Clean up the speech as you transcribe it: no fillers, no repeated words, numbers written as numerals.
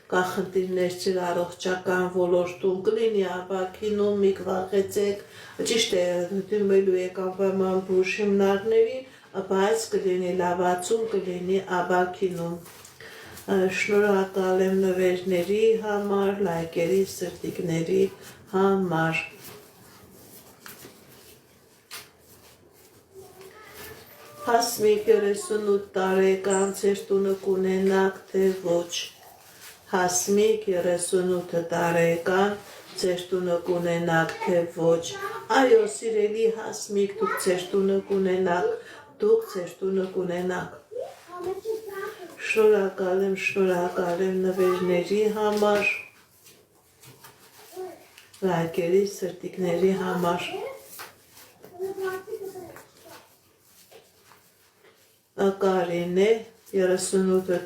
կա խնդիրներ ձեր առողջական ոլորտում, կլինի ապակինում, մի կվախեցեք, ճիշտ է դիմելու եք անպայման բուժ հիմնարկներին, բայց կլինի լավացում, կլինի ապակինում։ Շնորհակալ եմ նվերների համար, լայքերի, սրտիկների համար։ Հասմիկ 38 տարեկան, ձեր տունը կունենաք, թե ոչ։ Հասմիկ 38 տարեկան, ձեր տունը կունենաք, թե ոչ։ Այո, սիրելի Հասմիկ, դուք ձեր տունը կունենաք, Շնորհակալ եմ նվերների համար, լայքերի, սրտիկների համար։ Կարինե 38